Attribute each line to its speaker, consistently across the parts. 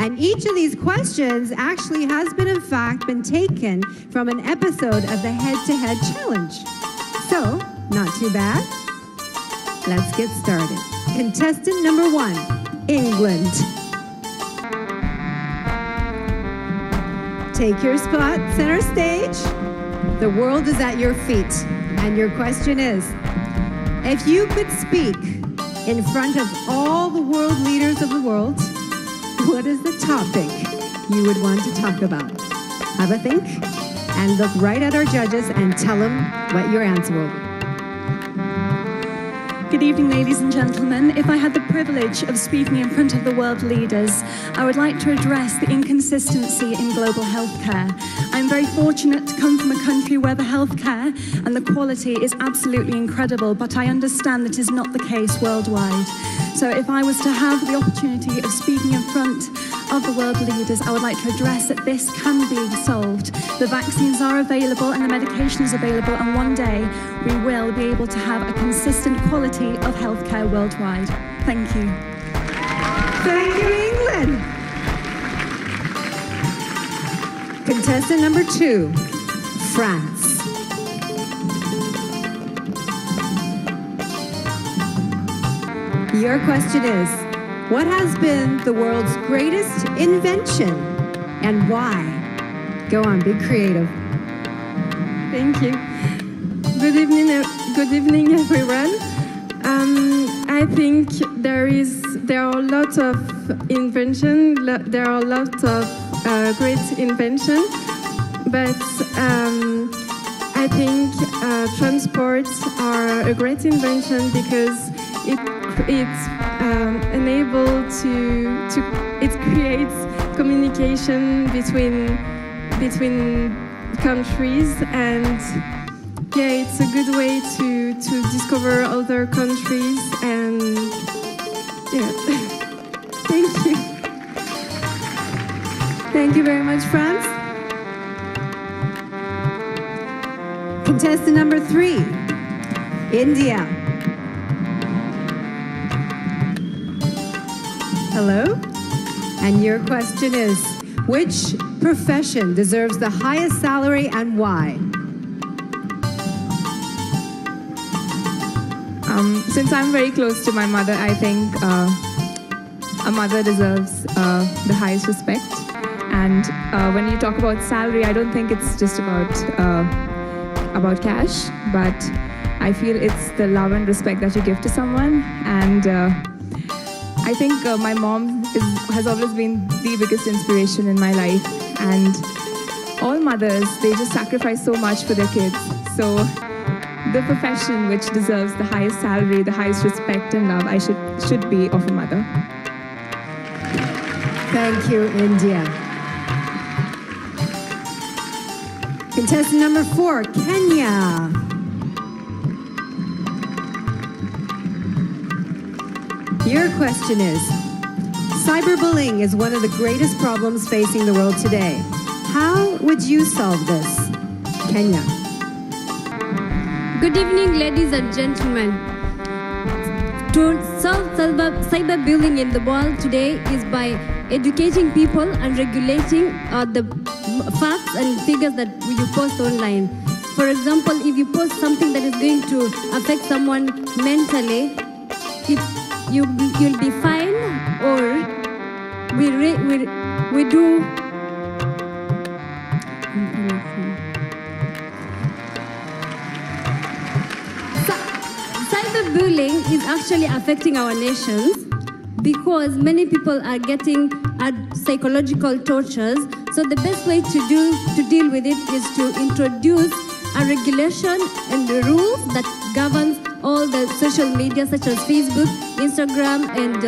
Speaker 1: And each of these questions actually has been, in fact, been taken from an episode of the Head-to-Head Challenge. So, not too bad. Let's get started. Contestant number 1, England. Take your spot, center stage. The world is at your feet. And your question is, if you could speak in front of all the world leaders of the world, what is the topic you would want to talk about? Have a think and look right at our judges and tell them what your answer will be.
Speaker 2: Good evening, ladies and gentlemen. If I had the privilege of speaking in front of the world leaders, I would like to address the inconsistency in global healthcare. I'm very fortunate to come from a country where the healthcare and the quality is absolutely incredible, but I understand that is not the case worldwide. So if I was to have the opportunity of speaking in front of the world leaders, I would like to address that this can be solved. The vaccines are available and the medication is available, and one day we will be able to have a consistent quality of healthcare worldwide. Thank you.
Speaker 1: Thank you, England. Contestant number 2, France. Your question is, what has been the world's greatest invention and why? Go on, be creative.
Speaker 3: Thank you. Good evening, everyone. I think there are lots of invention. There are lots of great invention, but I think transports are a great invention because it's enabled it creates communication between countries, and yeah, it's a good way to discover other countries, and yeah. Thank you.
Speaker 1: Thank you very much, France. Contestant number 3, India. Hello? And your question is, which profession deserves the highest salary and why?
Speaker 4: Since I'm very close to my mother, I think a mother deserves the highest respect. And when you talk about salary, I don't think it's just about cash, but I feel it's the love and respect that you give to someone. And I think my mom has always been the biggest inspiration in my life. And all mothers, they just sacrifice so much for their kids. So the profession which deserves the highest salary, the highest respect and love, should be of a mother.
Speaker 1: Thank you, India. Contestant number 4, Kenya. Your question is, cyberbullying is one of the greatest problems facing the world today. How would you solve this? Kenya.
Speaker 5: Good evening, ladies and gentlemen. To solve cyberbullying in the world today is by educating people and regulating the facts and figures that you post online. For example, if you post something that is going to affect someone mentally, you'll be fined, or we do. Cyberbullying is actually affecting our nations because many people are getting psychological tortures. So the best way to deal with it is to introduce a regulation and the rules that governs all the social media such as Facebook, Instagram, and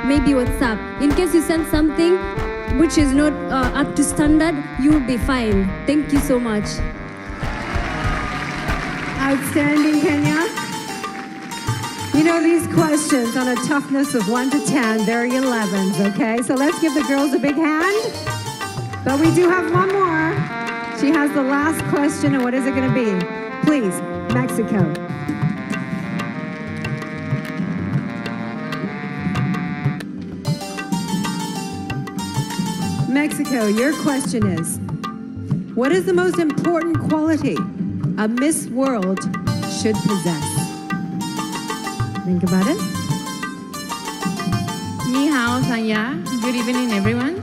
Speaker 5: maybe WhatsApp. In case you send something which is not up to standard, you will be fined. Thank you so much.
Speaker 1: Outstanding, Kenya. You know, these questions on a toughness of 1 to 10, they're 11s, okay? So let's give the girls a big hand. But we do have one more. She has the last question, and what is it going to be? Please, Mexico. Mexico, your question is, what is the most important quality a Miss World should possess? Think about it.
Speaker 6: Ni hao, Sanya. Good evening, everyone.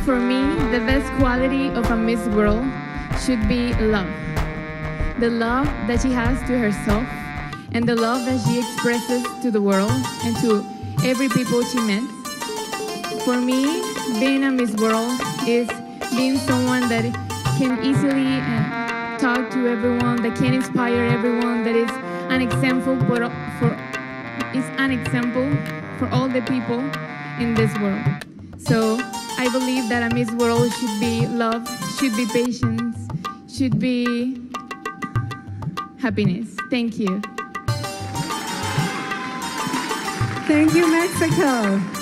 Speaker 6: For me, the best quality of a Miss World should be love. The love that she has to herself and the love that she expresses to the world and to every people she met. For me, being a Miss World is being someone that can easily talk to everyone, that can inspire everyone, that is an example for all the people in this world. So I believe that a Miss World should be love, should be patience, should be happiness. Thank you.
Speaker 1: Thank you, Mexico.